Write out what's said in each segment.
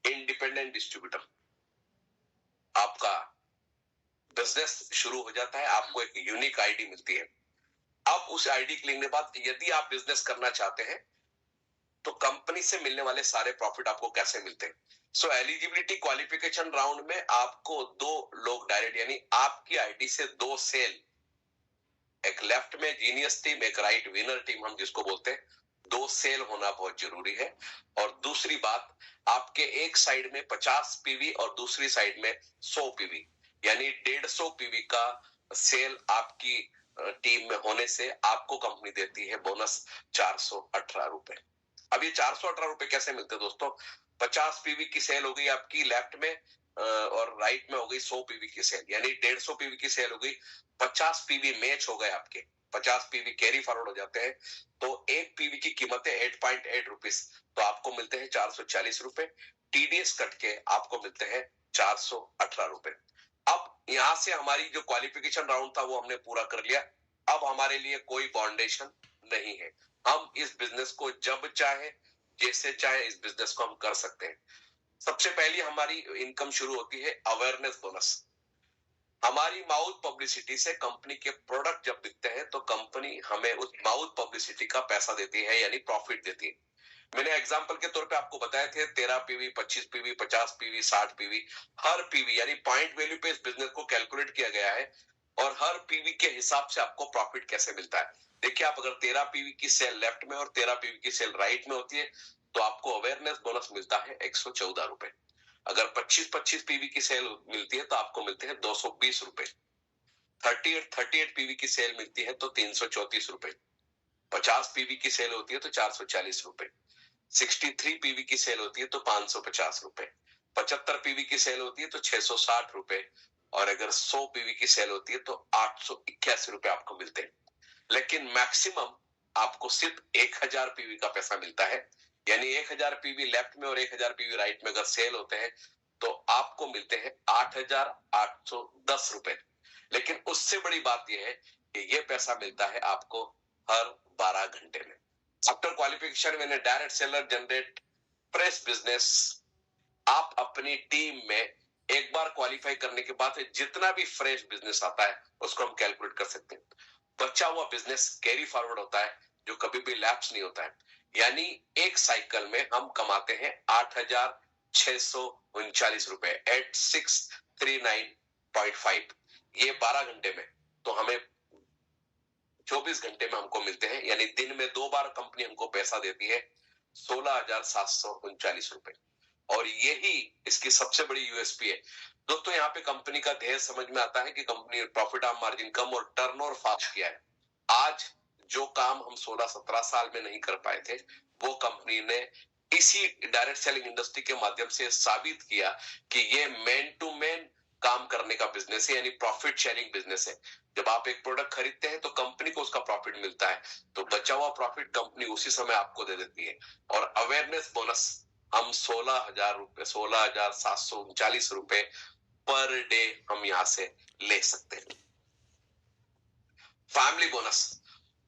Independent distributor, आपका business शुरू हो जाता है, आपको एक यूनिक आईडी मिलती है। अब उस आईडी के लेने के बाद यदि आप बिजनेस करना चाहते हैं तो कंपनी से मिलने वाले सारे प्रॉफिट आपको कैसे मिलते हैं। सो एलिजिबिलिटी क्वालिफिकेशन राउंड में आपको दो लोग डायरेक्ट, यानी आपकी आईडी से दो सेल, एक लेफ्ट में जीनियस टीम, एक राइट विनर टीम हम जिसको बोलते हैं, दो सेल होना बहुत जरूरी है। और दूसरी बात, आपके एक साइड में 50 पीवी और दूसरी साइड में 100 पीवी, यानी 150 पीवी का सेल आपकी टीम में होने से आपको कंपनी देती है बोनस 418 रुपए। अब ये 418 रुपए कैसे मिलते हैं दोस्तों? 50 पीवी की सेल हो गई आपकी लेफ्ट में और राइट में हो गई 100 पीवी की सेल, यानी 150 पीवी की सेल हो गई, 50 पीवी मैच हो गए आपके, 50 पीवी कैरी फॉरवर्ड हो जाते हैं, तो एक पीवी की कीमत है 8.8 रुपीज, तो आपको मिलते हैं 440 रुपए। टीडीएस कट के आपको मिलते हैं 418 रुपए। अब यहां से हमारी जो क्वालिफिकेशन राउंड था वो हमने पूरा कर लिया। अब हमारे लिए कोई फाउंडेशन नहीं है, हम इस बिजनेस को जब चाहे जैसे चाहे इस बिजनेस को हम कर सकते हैं। सबसे पहली हमारी इनकम शुरू होती है अवेयरनेस बोनस। हमारी माउथ पब्लिसिटी से कंपनी के प्रोडक्ट जब बिकते हैं तो कंपनी हमें उस माउथ पब्लिसिटी का पैसा देती है, यानी प्रॉफिट देती है। मैंने एग्जांपल के तौर पे आपको बताए थे 13 पीवी, 25 पीवी, 50 पीवी, 60 पीवी, हर पीवी यानी पॉइंट वैल्यू पे इस बिजनेस को कैलकुलेट किया गया है और हर पीवी के हिसाब से आपको प्रॉफिट कैसे मिलता है। देखिए, आप अगर 13 पीवी की सेल लेफ्ट में और 13 पीवी की सेल राइट में होती है तो आपको अवेयरनेस बोनस मिलता है 114 रुपए। अगर 25-25 पीवी की सेल मिलती है तो आपको मिलते हैं 220 रुपए। 38 पीवी की सेल मिलती है तो 334 रुपए। 50 पीवी की सेल होती है तो 440 रुपए। 63 पीवी की सेल होती है तो 550 रुपए। 75 पीवी की सेल होती है तो 660 रुपए। और अगर 100 पीवी की सेल होती है तो 881 रुपए आपको मिलते हैं। लेकिन मैक्सिमम आपको सिर्फ 1000 पीवी का पैसा मिलता है, यानी 1000 पीवी लेफ्ट में और 1000 पीवी राइट में अगर सेल होते हैं तो आपको मिलते हैं 8810 रुपए। लेकिन उससे बड़ी बात यह है कि यह पैसा मिलता है आपको हर 12 घंटे में। After qualification when a direct seller generate fresh business, आप अपनी टीम में एक बार क्वालिफाई करने के बाद जितना भी फ्रेश बिजनेस आता है उसको हम कैलकुलेट कर सकते हैं। बचा हुआ बिजनेस कैरी फॉरवर्ड होता है जो कभी भी लैप्स नहीं होता है, यानी एक साइकिल में हम कमाते हैं 8639 रुपए, 8639.5। ये 12 घंटे में, तो हमें 24 घंटे में हमको मिलते हैं, यानी दिन में 2 बार कंपनी हमको पैसा देती है 16,739 रुपए। और यही इसकी सबसे बड़ी यूएसपी है दोस्तों। यहाँ पे कंपनी का ध्येय समझ में आता है कि कंपनी प्रॉफिट ऑफ मार्जिन कम और टर्नओवर फास्ट किया है। आज जो काम हम 16-17 साल में नहीं कर पाए थे वो कंपनी ने इसी डायरेक्ट सेलिंग इंडस्ट्री के माध्यम से साबित किया कि ये मैन टू मैन काम करने का बिजनेस है, यानी प्रॉफिट शेयरिंग बिजनेस है। जब आप एक प्रोडक्ट खरीदते हैं तो कंपनी को उसका प्रॉफिट मिलता है, तो बचा हुआ प्रॉफिट कंपनी उसी समय आपको दे देती है। और अवेयरनेस बोनस हम 16,000 रुपए, 16,739 रुपए पर डे हम यहां से ले सकते हैं। फैमिली बोनस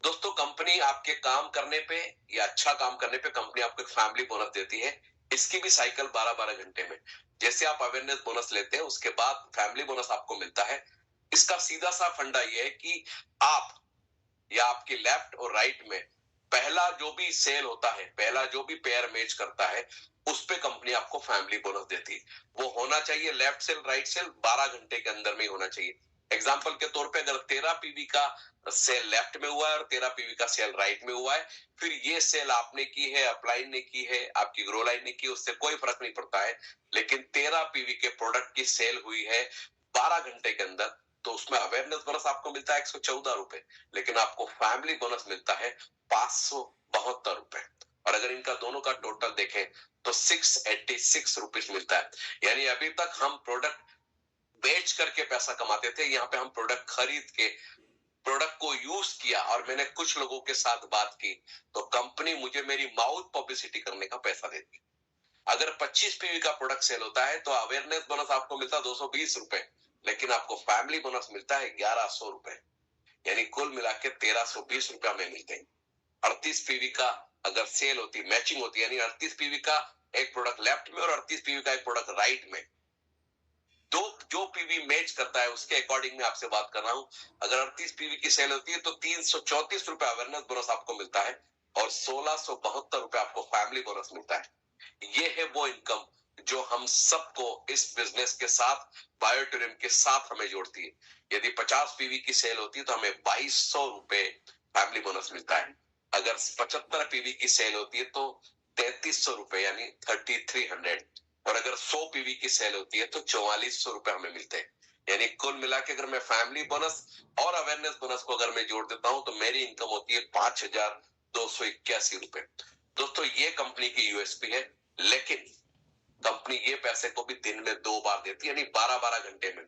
दोस्तों, कंपनी आपके काम करने पे या अच्छा काम करने पे कंपनी आपको एक फैमिली बोनस देती है। इसकी भी साइकिल 12-12 घंटे में। जैसे आप अवेयरनेस बोनस लेते हैं उसके बाद फैमिली बोनस आपको मिलता है। इसका सीधा सा फंडा यह है कि आप या आपके लेफ्ट और राइट में पहला जो भी सेल होता है, पहला जो भी पेयर मैच करता है, उस पे कंपनी आपको फैमिली बोनस देती है। वो होना चाहिए लेफ्ट सेल राइट सेल 12 घंटे के अंदर में ही होना चाहिए। एग्जाम्पल के तौर पे अगर 13 पीवी का सेल लेफ्ट में हुआ है और 13 पीवी का सेल राइट में हुआ है, फिर ये सेल आपने की है, अपलाइन ने की है, आपकी ग्रो लाइन ने की, उससे कोई फर्क नहीं पड़ता है। लेकिन 13 पीवी के प्रोडक्ट की सेल हुई है 12 घंटे के अंदर, तो उसमें अवेयरनेस बोनस आपको मिलता है 114 रुपए, लेकिन आपको फैमिली बोनस मिलता है 572 रुपए। और अगर इनका दोनों का टोटल देखें तो 686 रुपीज मिलता है। यानी अभी तक हम प्रोडक्ट बेच करके पैसा कमाते थे, यहाँ पे हम प्रोडक्ट खरीद के प्रोडक्ट को यूज किया। और मैंने कुछ लोगों के साथ बात की तो कंपनी मुझे मेरी माउथ पब्लिसिटी करने का पैसा देती। अगर 25 पीवी का प्रोडक्ट सेल होता है तो अवेयरनेस बोनस आपको मिलता है 220 रुपए, लेकिन आपको फैमिली बोनस मिलता है 1100 रुपए, यानी कुल मिला के 1320 रुपया में मिलते हैं। 38 पीवी का अगर सेल होती, मैचिंग होती, यानी 38 पीवी का एक प्रोडक्ट लेफ्ट में और 38 पीवी का एक प्रोडक्ट राइट में, दो जो पीवी मैच करता है उसके अकॉर्डिंग में आपसे बात कर रहा हूं। अगर 38 पीवी की सेल होती है तो 334 रुपए अवेयरनेस बोनस आपको मिलता है और 1672 रुपए आपको फैमिली बोनस मिलता है। ये है वो इनकम जो हम सबको इस बिजनेस के साथ, बायोटूरिज्म के साथ हमें जोड़ती है। यदि 50 पीवी की सेल होती है तो हमें 2200 रुपए फैमिली बोनस मिलता है। अगर 75 पीवी की सेल होती है तो 3300 रुपए यानी 3300, और अगर 100 पीवी की सेल होती है तो 4400 रुपए हमें मिलते हैं। यानी कुल मिला के अगर मैं फैमिली बोनस और अवेयरनेस बोनस को अगर मैं जोड़ देता हूं तो मेरी इनकम होती है 5281 रुपए। दोस्तों ये कंपनी की यूएसपी है, लेकिन कंपनी ये पैसे को भी दिन में 2 बार देती है, यानी 12-12 घंटे में।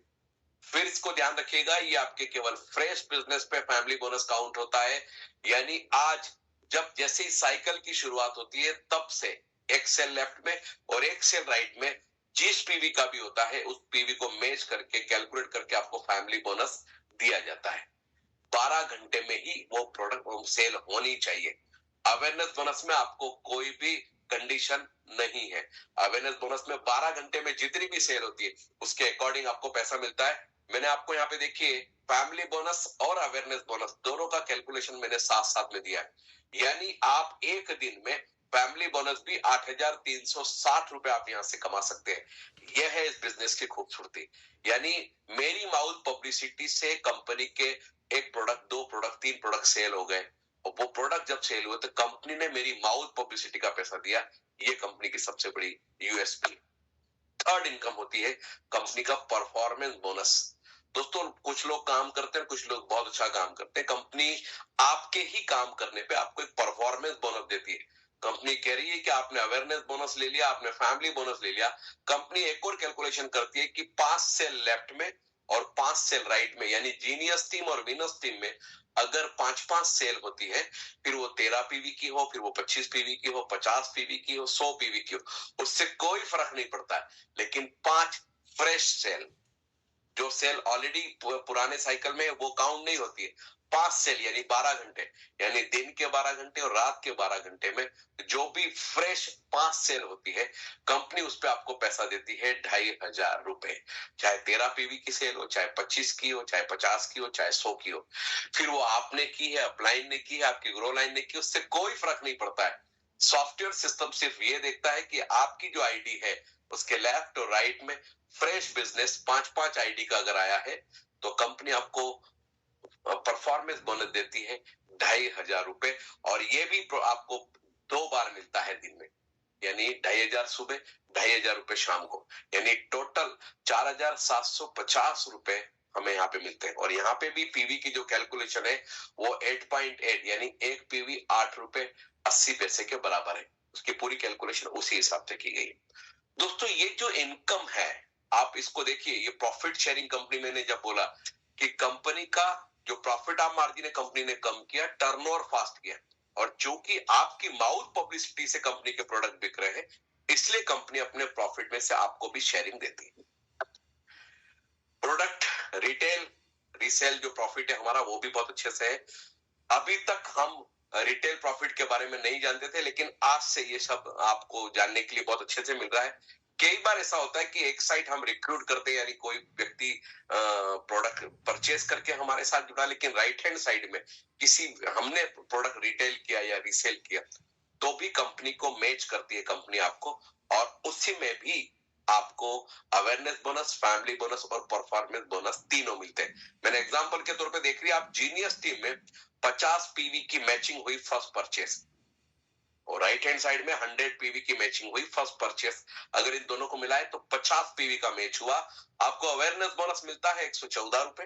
फिर इसको ध्यान रखिएगा, ये आपके केवल फ्रेश बिजनेस पे फैमिली बोनस काउंट होता है। यानी आज जब जैसे ही साइकिल की शुरुआत होती है तब से एक सेल लेफ्ट में और एक सेल राइट में जिस पीवी का भी होता है उस पीवी को मैच करके कैलकुलेट करके आपको फैमिली बोनस दिया जाता है। 12 घंटे में ही वो प्रोडक्ट सेल होनी चाहिए। अवेयरनेस बोनस में आपको कोई भी कंडीशन नहीं है। अवेयरनेस बोनस में 12 घंटे में जितनी भी सेल होती है उसके अकॉर्डिंग आपको पैसा मिलता है। मैंने आपको यहाँ पे देखिए फैमिली बोनस और अवेयरनेस बोनस दोनों का कैलकुलेशन मैंने साथ साथ में दिया है। यानी आप एक दिन में फैमिली बोनस भी 8360 रुपए आप यहां से कमा सकते हैं। यह है इस बिजनेस की खूबसूरती। यानी मेरी माउथ पब्लिसिटी से कंपनी के एक प्रोडक्ट, 2 प्रोडक्ट, 3 प्रोडक्ट सेल हो गए और वो प्रोडक्ट जब सेल हुए तो कंपनी ने मेरी माउथ पब्लिसिटी का पैसा दिया। ये कंपनी की सबसे बड़ी यूएसपी। थर्ड इनकम होती है कंपनी का परफॉर्मेंस बोनस। दोस्तों कुछ लोग काम करते हैं, कुछ लोग बहुत अच्छा काम करते हैं। कंपनी आपके ही काम करने पे आपको एक परफॉर्मेंस बोनस देती है। कंपनी कह रही है कि आपने अवेयरनेस बोनस ले लिया, आपने फैमिली बोनस ले लिया, कंपनी एक और कैलकुलेशन करती है कि 5 सेल लेफ्ट में और 5 सेल राइट में, यानी जीनियस टीम और विनस टीम में अगर 5-5 सेल होती है, फिर वो 13 पीवी की हो, फिर वो 25 पीवी की हो, 50 पीवी की हो, 100 पीवी की हो, उससे कोई फर्क नहीं पड़ता है। लेकिन 5 फ्रेश सेल, जो सेल ऑलरेडी पुराने साइकिल में वो काउंट नहीं होती है। 5 सेल यानी 12 घंटे, यानी दिन के 12 घंटे और रात के 12 घंटे में जो भी फ्रेश 5 सेल होती है कंपनी उस पर आपको पैसा देती है 2500 रुपए। चाहे 13 पीवी की सेल हो, चाहे 25 की हो, चाहे 50 की हो, चाहे 100 की हो। फिर वो आपने की है, अपलाइन ने की है, आपकी ग्रो लाइन ने की, उससे कोई फर्क नहीं पड़ता है। सॉफ्टवेयर सिस्टम सिर्फ ये देखता है कि आपकी जो आईडी है उसके लेफ्ट और राइट में फ्रेश बिजनेस 5-5 आईडी का अगर आया है तो कंपनी आपको परफॉर्मेंस बोनस देती है 2500 रुपए। और ये भी आपको 2 बार मिलता है दिन में, यानी 2500 सुबह, 2500 रुपए शाम को, यानी टोटल 4750 रुपए हमें यहाँ पे मिलते हैं। और यहाँ पे भी पीवी की जो कैलकुलेशन है वो 8.8 यानी एक पीवी 8 रुपए 80 पैसे के बराबर है। उसकी पूरी कैलकुलेशन उसी हिसाब से की गई है। दोस्तों ये जो इनकम है आप इसको देखिए, ये प्रॉफिट शेयरिंग कंपनी, मैंने जब बोला कि कंपनी का जो प्रॉफिट आप मार्जिन है कंपनी ने कम किया, टर्नओवर फास्ट किया, और चूंकि आपकी माउथ पब्लिसिटी से कंपनी के प्रोडक्ट बिक रहे हैं इसलिए कंपनी अपने प्रॉफिट में से आपको भी शेयरिंग देती है। प्रोडक्ट रिटेल रीसेल जो प्रॉफिट है हमारा वो भी बहुत अच्छे से है। अभी तक हम रिटेल प्रॉफिट के बारे में नहीं जानते थे, लेकिन आज से ये सब आपको जानने के लिए बहुत अच्छे से मिल रहा है। कई बार ऐसा होता है कि एक साइड हम रिक्रूट करते हैं, यानी कोई व्यक्ति प्रोडक्ट परचेस करके हमारे साथ जुड़ा, लेकिन राइट हैंड साइड में किसी हमने प्रोडक्ट रिटेल किया या रीसेल किया तो भी कंपनी को मैच करती है कंपनी आपको, और उसी में भी आपको अवेयरनेस बोनस, फैमिली बोनस और परफॉर्मेंस बोनस तीनों मिलते हैं। मैंने एग्जांपल के तौर पे देख रही आप जीनियस टीम में 50 पीवी की मैचिंग हुई फर्स्ट परचेस, और राइट हैंड साइड में 100 पीवी की मैचिंग हुई फर्स्ट परचेस। अगर इन दोनों को मिलाए तो 50 पीवी का मैच हुआ। आपको अवेयरनेस बोनस मिलता है 114 रुपए,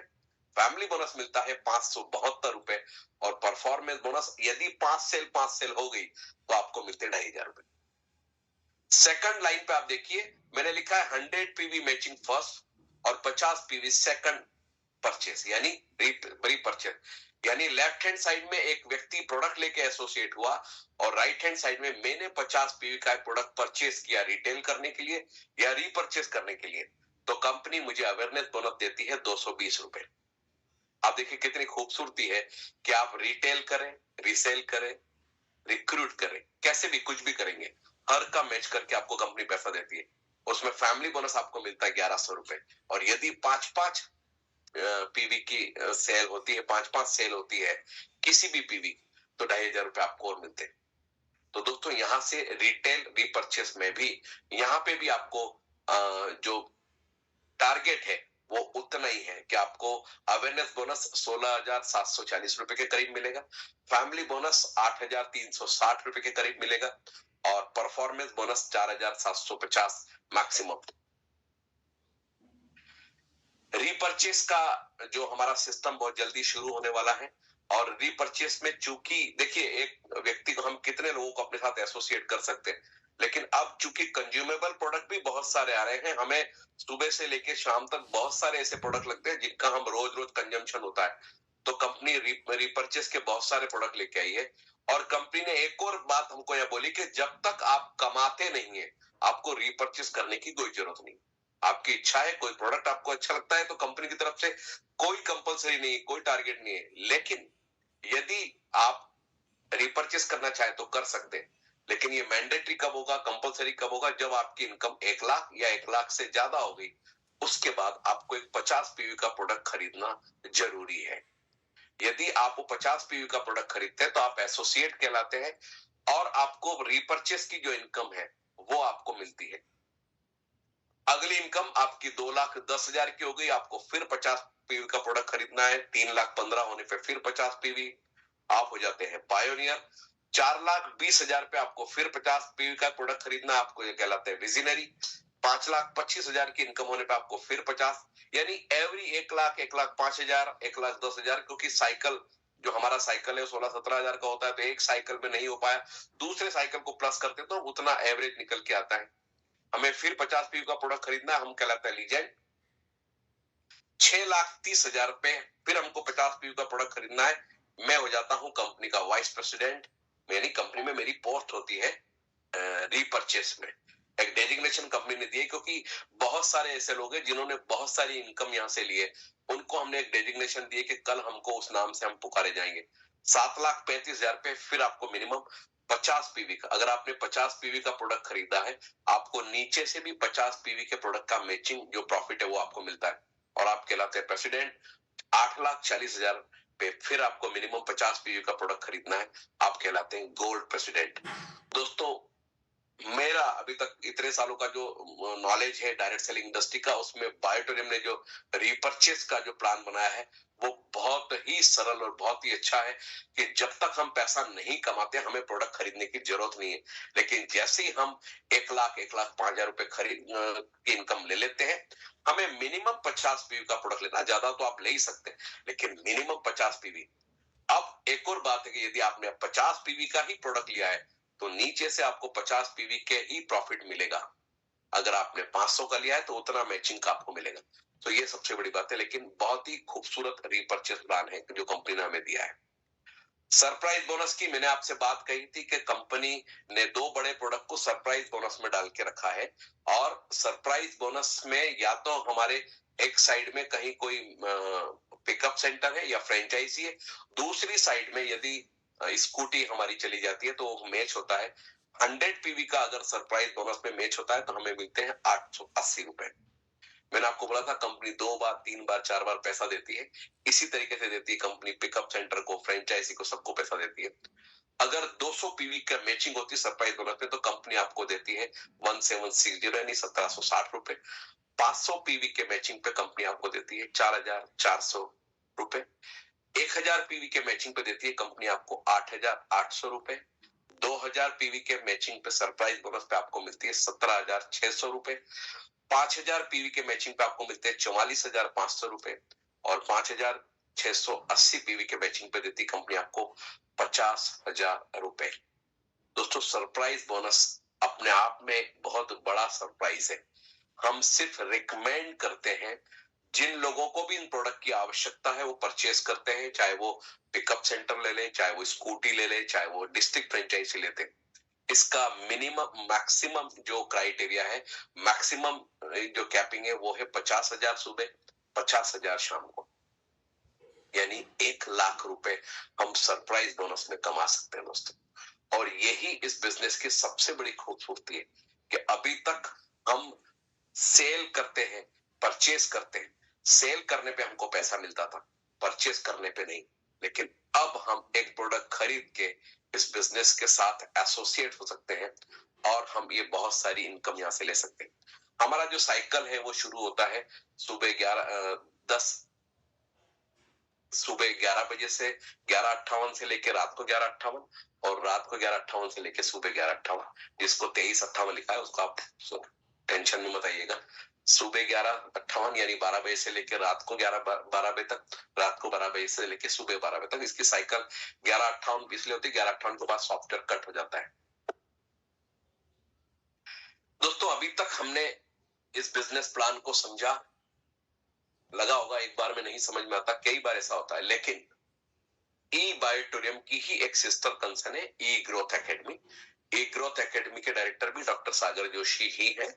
फैमिली बोनस मिलता है 572 रुपए, और परफॉर्मेंस बोनस यदि 5 सेल हो गई तो आपको मिलते 2500 रुपए। सेकंड लाइन पे आप देखिए मैंने लिखा है 100 पीवी मैचिंग फर्स्ट और 50 पीवी सेकंड परचेस यानी रीपरचेस। यानी लेफ्ट हैंड साइड में एक व्यक्ति प्रोडक्ट लेके एसोसिएट हुआ और राइट हैंड साइड में मैंने 50 पीवी का प्रोडक्ट परचेस किया रिटेल करने के लिए या रीपरचेस करने के लिए, तो कंपनी मुझे अवेयरनेस बोनस देती है 220 रुपए। आप देखिए कितनी खूबसूरती है कि आप रिटेल करें, रीसेल करें, रिक्रूट करें, कैसे भी कुछ भी करेंगे, हर का मैच करके आपको कंपनी पैसा देती है। उसमें फैमिली बोनस आपको मिलता है 1100 रुपए। और यदि 5-5 पीवी की सेल होती है, 5-5 सेल होती है किसी भी पीवी, तो 2500 रुपए आपको और मिलते हैं। तो दोस्तों यहाँ से रिटेल रीपर्चेस में भी, यहाँ पे भी आपको जो टारगेट है वो उतना ही है कि आपको अवेयरनेस बोनस 16,740 रुपए के करीब मिलेगा, फैमिली बोनस 8,360 रुपए के करीब मिलेगा, और परफॉर्मेंस बोनस 4,750 मैक्सिमम। रीपर्चेस का जो हमारा सिस्टम बहुत जल्दी शुरू होने वाला है। और रीपर्चेस में चूंकि देखिए, एक व्यक्ति को हम कितने लोगों को अपने साथ एसोसिएट कर सकते हैं, लेकिन अब चूंकि कंज्यूमेबल प्रोडक्ट भी बहुत सारे आ रहे हैं, हमें सुबह से लेकर शाम तक बहुत सारे ऐसे प्रोडक्ट लगते हैं जिनका हम रोज रोज कंजम्पशन होता है। तो कंपनी रीपर्चेस के बहुत सारे प्रोडक्ट लेके आई है। और कंपनी ने एक और बात हमको यह बोली कि जब तक आप कमाते नहीं है, आपको रीपर्चेस करने की कोई जरूरत नहीं। आपकी इच्छा है, कोई प्रोडक्ट आपको अच्छा लगता है, तो कंपनी की तरफ से कोई कंपलसरी नहीं, कोई टारगेट नहीं है। लेकिन यदि आप रिपर्चेस करना चाहे तो कर सकते हैं, लेकिन ये मैंडेटरी कब होगा, कंपलसरी कब होगा, जब आपकी इनकम 1 लाख या 1 लाख से ज्यादा हो गई, उसके बाद आपको एक 50 पीवी का प्रोडक्ट खरीदना जरूरी है। यदि आप वो 50 पीवी का प्रोडक्ट खरीदते हैं तो आप एसोसिएट कहलाते हैं, और आपको रिपर्चेस की जो इनकम है वो आपको मिलती है। अगली इनकम आपकी 2,10,000 की हो गई, आपको फिर 50 पीवी का प्रोडक्ट खरीदना है। 3,15,000 होने पे फिर 50 पीवी, आप हो जाते हैं पायोनियर। 4,20,000 पे आपको फिर 50 पीवी का प्रोडक्ट खरीदना, आपको ये कहलाते हैं विजनरी। 5,25,000 की इनकम होने पे आपको फिर 50, यानी एवरी 1 लाख, 1,05,000, 1,10,000, क्योंकि साइकिल जो हमारा साइकिल है 16-17 हजार का होता है, तो एक साइकिल में नहीं हो पाया, दूसरे साइकिल को प्लस करते तो उतना एवरेज निकल के आता है। हमें फिर 50 पीवी का प्रोडक्ट खरीदना है, हम कहलाते हैं लीजेंड। 6,30,000 पे फिर हमको 50 पीवी का प्रोडक्ट खरीदना है, मैं हो जाता हूं कंपनी का वाइस प्रेसिडेंट। मेरी कंपनी में मेरी पोस्ट होती है रीपर्चेस में। एक डेजिग्नेशन कंपनी ने दी है, क्योंकि बहुत सारे ऐसे लोग हैं जिन्होंने बहुत सारी इनकम यहां से लिए, उनको हमने एक डेजिग्नेशन दी है कि कल हमको उस नाम से हम पुकारे जाएंगे। 7,35,000 पे फिर आपको मिनिमम 50 पीवी का, अगर आपने 50 पीवी का प्रोडक्ट खरीदा है, आपको नीचे से भी 50 पीवी के प्रोडक्ट का मैचिंग जो प्रॉफिट है वो आपको मिलता है, और आप कहलाते हैं प्रेसिडेंट। 8,40,000 पे फिर आपको मिनिमम 50 पीवी का प्रोडक्ट खरीदना है, आप कहलाते हैं गोल्ड प्रेसिडेंट। दोस्तों, मेरा अभी तक इतने सालों का जो नॉलेज है डायरेक्ट सेलिंग इंडस्ट्री का, उसमें बायोटोरियम ने जो रीपर्चेस का जो प्लान बनाया है वो बहुत ही सरल और बहुत ही अच्छा है, कि जब तक हम पैसा नहीं कमाते हमें प्रोडक्ट खरीदने की जरूरत नहीं है। लेकिन जैसे ही हम 1 लाख, 1,05,000 रुपए खरीद की इनकम ले लेते हैं, हमें मिनिमम 50 पीवी का प्रोडक्ट लेना, ज्यादा तो आप ले ही सकते हैं, लेकिन मिनिमम 50 पीवी। अब एक और बात है कि यदि आपने 50 पीवी का ही प्रोडक्ट लिया है, तो नीचे से आपको 50 पीवी के ही प्रॉफिट मिलेगा। अगर आपने 500 का लिया है तो उतना मैचिंग का आपको मिलेगा। तो ये सबसे बड़ी बात है, लेकिन बहुत ही खूबसूरत रीपर्चेस प्लान है जो कंपनी ने हमें दिया है। सरप्राइज बोनस की मैंने आपसे बात कही थी कि कंपनी ने 2 बड़े प्रोडक्ट को सरप्राइज बोनस में डाल के रखा है, और सरप्राइज बोनस में या तो हमारे एक साइड में कहीं कोई पिकअप सेंटर है या फ्रेंचाइजी है, दूसरी साइड में यदि स्कूटी हमारी चली जाती है तो मैच होता है। 100 पीवी का अगर सरप्राइज बोनस में मैच होता है तो हमें मिलते हैं 880 रुपए। मैंने आपको बोला था कंपनी 2 बार, 3 बार, 4 बार पैसा देती है, इसी तरीके से देती है कंपनी पिकअप सेंटर को, फ्रेंचाइजी को, सबको पैसा देती है। अगर 200 पीवी का मैचिंग होती है सरप्राइज बोनस में, तो कंपनी आपको देती है 1760 यानी 1,760 रुपए। 500 पीवी के मैचिंग पे कंपनी आपको देती है 4,400 रुपए। 1,000 पीवी के मैचिंग पे देती है कंपनी आपको 8,800 रुपए। 2,000 पीवी के मैचिंग पे सरप्राइज बोनस पे आपको मिलती है 17,600 रुपए। 5,000 पीवी के मैचिंग पे आपको मिलते हैं 44,500 रुपए, और 5,680 पीवी के मैचिंग पे देती कंपनी आपको 50,000 रुपए। दोस्तों, सरप्राइज बोनस अपने आप में बहुत बड़ा सरप्राइज है। हम सिर्फ रिकमेंड करते हैं, जिन लोगों को भी इन प्रोडक्ट की आवश्यकता है वो परचेज करते हैं, चाहे वो पिकअप सेंटर ले लें, चाहे वो स्कूटी ले लें, चाहे वो डिस्ट्रिक्ट फ्रेंचाइजी लेते हैं। इसका मिनिमम मैक्सिमम जो क्राइटेरिया है, मैक्सिमम जो कैपिंग है वो है 50,000 सुबह, 50,000 शाम को, यानी 1 लाख रुपए हम सरप्राइज बोनस में कमा सकते हैं दोस्तों। और यही इस बिजनेस की सबसे बड़ी खूबसूरती है कि अभी तक हम सेल करते हैं, परचेज करते हैं। सेल करने पे हमको पैसा मिलता था, परचेज करने पे नहीं। लेकिन अब हम एक प्रोडक्ट खरीद के इस बिजनेस के साथ एसोसिएट हो सकते हैं और हम ये बहुत सारी इनकम यहां से ले सकते हैं। हमारा जो साइकिल है वो शुरू होता है सुबह 11 बजे से 11:58 से लेकर रात को 11:58 और रात को 11:58 से लेकर सुबह 11:58। जिसको 23:58 लिखा है उसको आप टेंशन में मत आइएगा। सुबह 11:58 यानी 12 बजे से लेकर रात को 12 बजे तक, रात को 12 बजे से लेकर सुबह 12 बजे तक। इसकी साइकिल 11:58 इसलिए होती है, 11:58 के बाद सॉफ्टवेयर कट हो जाता है। दोस्तों, अभी तक हमने इस बिजनेस प्लान को समझा। लगा होगा एक बार में नहीं समझ में आता, कई बार ऐसा होता है। लेकिन ई बायोटोरियम की ही एक सिस्टर कंसर्न है ई ग्रोथ एकेडमी। ई ग्रोथ एकेडमी के डायरेक्टर भी डॉक्टर सागर जोशी ही है।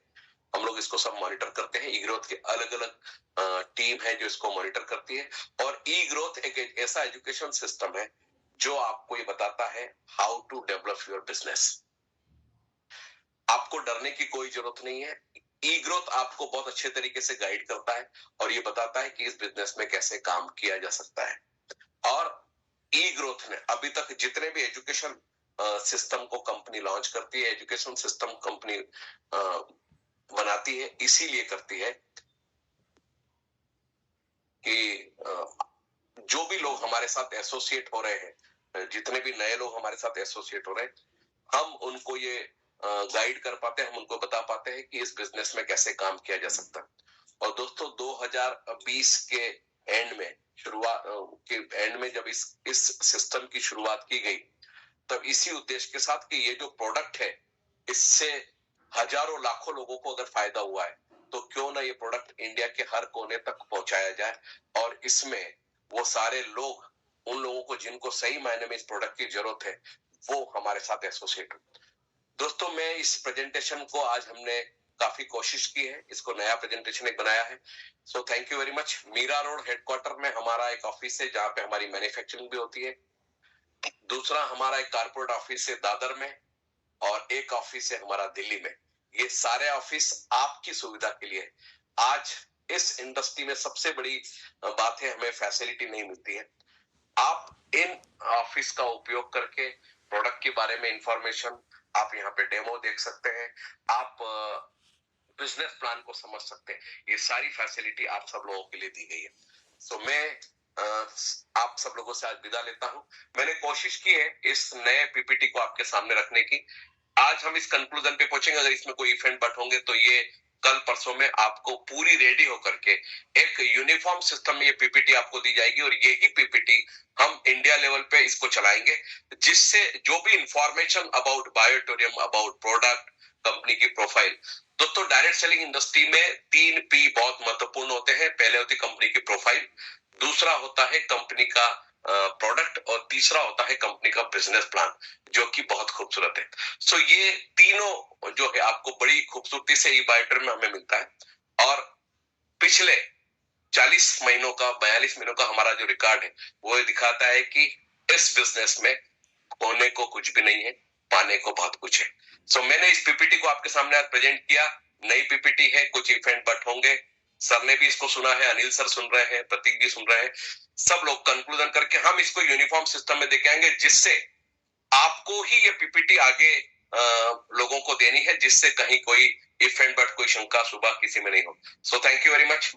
हम लोग इसको सब मॉनिटर करते हैं। ई ग्रोथ के अलग अलग टीम है जो इसको मॉनिटर करती है। और ई ग्रोथ एक ऐसा एजुकेशन सिस्टम है जो आपको ये बताता है how to develop your business. आपको डरने की कोई जरूरत नहीं है। ई ग्रोथ आपको बहुत अच्छे तरीके से गाइड करता है और ये बताता है कि इस बिजनेस में कैसे काम किया जा सकता है। और ई ग्रोथ ने अभी तक जितने भी एजुकेशन सिस्टम को कंपनी लॉन्च करती है, एजुकेशन सिस्टम कंपनी बनाती है, इसीलिए करती है कि जो भी लोग हमारे साथ एसोसिएट हो रहे हैं, जितने भी नए लोग हमारे साथ एसोसिएट हो रहे हैं, हम उनको ये गाइड कर पाते हैं, हम उनको बता पाते हैं कि इस बिजनेस में कैसे काम किया जा सकता है। और दोस्तों, 2020 के एंड में जब इस सिस्टम की शुरुआत की गई, तब इसी उद्देश्य के साथ कि ये जो प्रोडक्ट है इससे हजारों लाखों लोगों को अगर फायदा हुआ है तो क्यों ना ये प्रोडक्ट इंडिया के हर कोने तक पहुंचाया जाए और इसमें वो सारे लोग, उन लोगों को जिनको सही मायने में इस प्रोडक्ट की जरूरत है, वो हमारे साथ एसोसिएट हो। दोस्तों, मैं इस प्रेजेंटेशन को आज हमने काफी कोशिश की है, इसको नया प्रेजेंटेशन एक बनाया है। So thank you very much. Mira Road headquarter में हमारा एक ऑफिस है जहां पे हमारी मैन्युफैक्चरिंग भी होती है। दूसरा हमारा एक कारपोरेट ऑफिस है दादर में और एक ऑफिस है हमारा दिल्ली में। ये सारे ऑफिस आपकी सुविधा के लिए। आज इस इंडस्ट्री में सबसे बड़ी बात है, हमें फैसिलिटी नहीं मिलती है। आप इन ऑफिस का उपयोग करके प्रोडक्ट के बारे में इंफॉर्मेशन, आप यहाँ पे डेमो देख सकते हैं, आप बिजनेस प्लान को समझ सकते हैं। ये सारी फैसिलिटी आप सब लोगों के लिए दी गई है। सो मैं आप सब लोगों से आज विदा लेता हूं। मैंने कोशिश की है इस नए पीपीटी को आपके सामने रखने की। आज हम इस कंक्लूजन पे पहुंचेंगे, अगर इसमें कोई इफेक्ट बट होंगे तो ये कल परसों में आपको पूरी रेडी होकर के एक यूनिफॉर्म सिस्टम में ये पीपीटी आपको दी जाएगी और यही पीपीटी हम इंडिया लेवल पे इसको चलाएंगे, जिससे जो भी इंफॉर्मेशन अबाउट बायोटोरियम, अबाउट प्रोडक्ट, कंपनी की प्रोफाइल। दोस्तों, डायरेक्ट सेलिंग इंडस्ट्री में 3 P बहुत महत्वपूर्ण होते हैं। पहले होती कंपनी की प्रोफाइल, दूसरा होता है कंपनी का प्रोडक्ट और तीसरा होता है कंपनी का बिजनेस प्लान, जो कि बहुत खूबसूरत है। सो ये तीनों जो है आपको बड़ी खूबसूरती से ई बायोटोरियम में हमें मिलता है। और पिछले 42 महीनों का हमारा जो रिकॉर्ड है वो दिखाता है कि इस बिजनेस में खोने को कुछ भी नहीं है, पाने को बहुत कुछ है। सो मैंने इस पीपीटी को आपके सामने आज प्रेजेंट किया। नई पीपीटी है, कुछ इफेक्ट बट होंगे। सर ने भी इसको सुना है, अनिल सर सुन रहे हैं, प्रतीक जी सुन रहे हैं, सब लोग कंक्लूजन करके हम इसको यूनिफॉर्म सिस्टम में देके आएंगे, जिससे आपको ही ये पीपीटी आगे लोगों को देनी है, जिससे कहीं कोई इफेक्ट बट कोई शंका सुबह किसी में नहीं हो। सो थैंक यू वेरी मच।